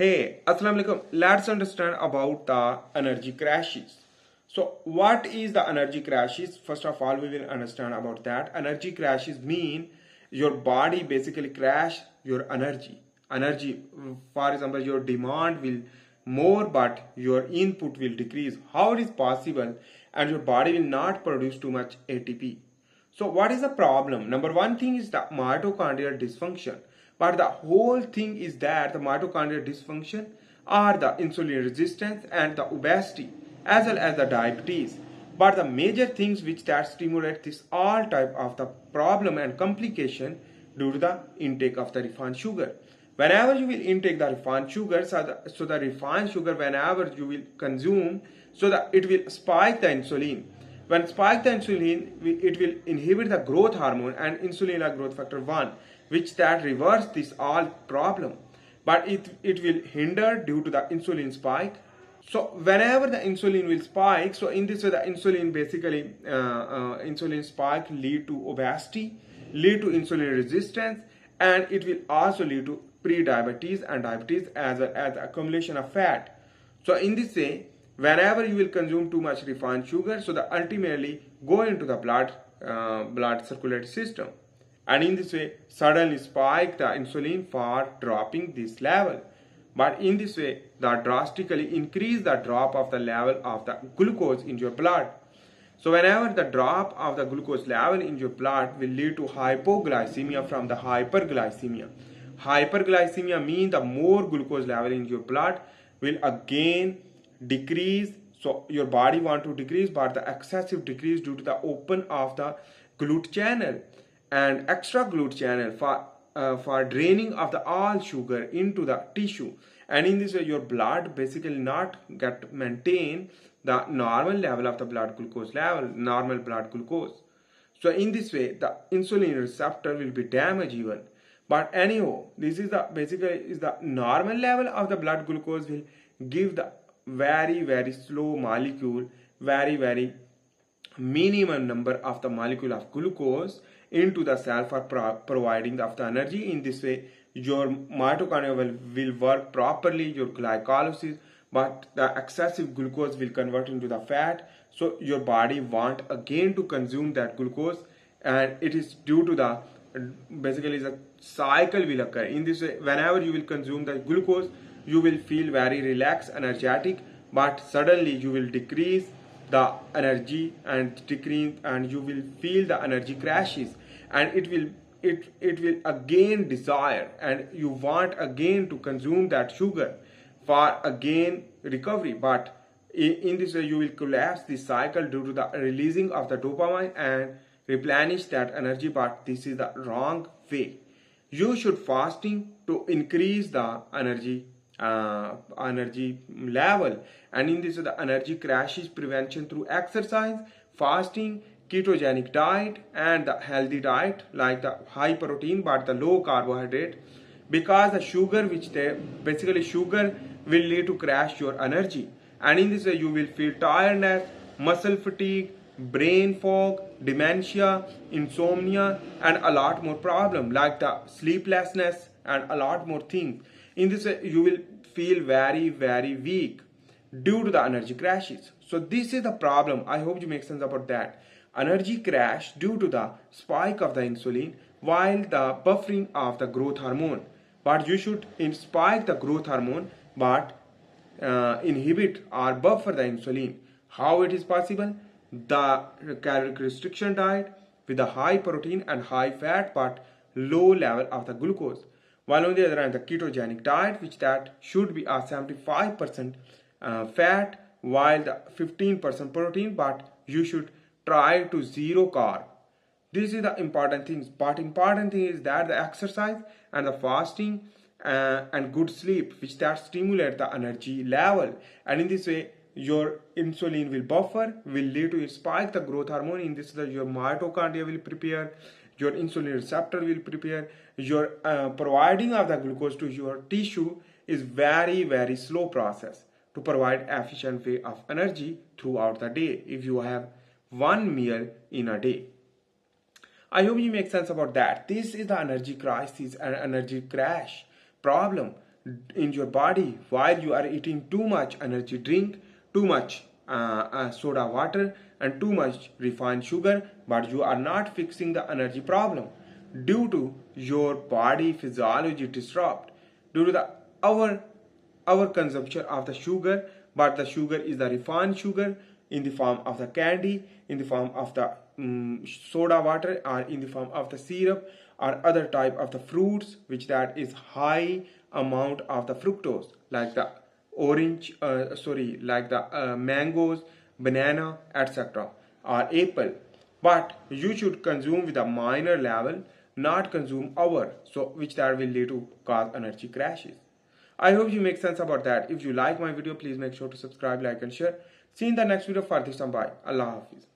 Hey, Assalamu alaikum. Let's understand about the energy crashes. So, what is the energy crashes? First of all, we will understand about that. Energy crashes mean your body basically crash your energy. Energy, for example, your demand will more, but your input will decrease. How it is possible? And your body will not produce too much ATP. So what is the problem? Number one thing is the mitochondrial dysfunction. But the whole thing is that the mitochondrial dysfunction are the insulin resistance and the obesity as well as the diabetes. But the major things which that stimulate this all type of the problem and complication due to the intake of the refined sugar. Whenever you will intake the refined sugar, so the refined sugar whenever you will consume, so that it will spike the insulin. When spike the insulin, it will inhibit the growth hormone and insulin growth factor 1, which that reverse this all problem. But it will hinder due to the insulin spike. So whenever the insulin will spike, so in this way the insulin basically, insulin spike lead to obesity, lead to insulin resistance, and it will also lead to pre-diabetes and diabetes as well as accumulation of fat. So in this way, whenever you will consume too much refined sugar, so that ultimately go into the blood circulatory system, and in this way suddenly spike the insulin for dropping this level. But in this way, that drastically increase the drop of the level of the glucose in your blood. So whenever the drop of the glucose level in your blood will lead to hypoglycemia from the hyperglycemia. Hyperglycemia means the more glucose level in your blood will again decrease. So your body want to decrease, but the excessive decrease due to the open of the GLUT channel and extra GLUT channel for draining of the all sugar into the tissue, and in this way your blood basically not get maintain the normal level of the blood glucose level, normal blood glucose. So in this way the insulin receptor will be damaged even. But anyhow, this is the basically is the normal level of the blood glucose will give the very slow molecule, very minimum number of the molecule of glucose into the cell for providing of the energy. In this way your mitochondria will work properly, your glycolysis, but the excessive glucose will convert into the fat. So your body want again to consume that glucose, and it is due to the basically the cycle will occur. In this way, whenever you will consume the glucose, you will feel very relaxed, energetic, but suddenly you will decrease the energy and decrease, and you will feel the energy crashes, and it will again desire, and you want again to consume that sugar for again recovery. But in this way you will collapse the cycle due to the releasing of the dopamine and replenish that energy. But this is the wrong way. You should fasting to increase the energy level, and in this the energy crashes prevention through exercise, fasting, ketogenic diet, and the healthy diet like the high protein but the low carbohydrate, because the sugar which they basically sugar will lead to crash your energy, and in this way you will feel tiredness, muscle fatigue, brain fog, dementia, insomnia, and a lot more problem like the sleeplessness and a lot more things. In this way you will feel very weak due to the energy crashes. So this is the problem. I hope you make sense about that. Energy crash due to the spike of the insulin while the buffering of the growth hormone. But you should spike the growth hormone but inhibit or buffer the insulin. How it is possible? The caloric restriction diet with a high protein and high fat but low level of the glucose. While on the other hand, the ketogenic diet, which that should be a 75% fat while the 15% protein, but you should try to zero carb. This is the important things. But important thing is that the exercise and the fasting and good sleep, which that stimulate the energy level, and in this way your insulin will buffer, will lead to spike the growth hormone. In this way your mitochondria will prepare, your insulin receptor will prepare, your providing of the glucose to your tissue is very slow process to provide efficient way of energy throughout the day if you have one meal in a day. I hope you make sense about that. This is the energy crisis and energy crash problem. in your body while you are eating too much energy drink, too much soda water, and too much refined sugar, but you are not fixing the energy problem due to your body physiology disrupt due to the our our consumption of the sugar, but the sugar is the refined sugar in the form of the candy, in the form of the soda water, or in the form of the syrup, or other type of the fruits which that is high amount of the fructose, like the like the mangoes, banana, etc., or apple. But you should consume with a minor level, not consume over, so which that will lead to cause energy crashes. I hope you make sense about that. If you like my video, please make sure to subscribe, like, and share. See you in the next video. For this time, bye. Allah Hafiz.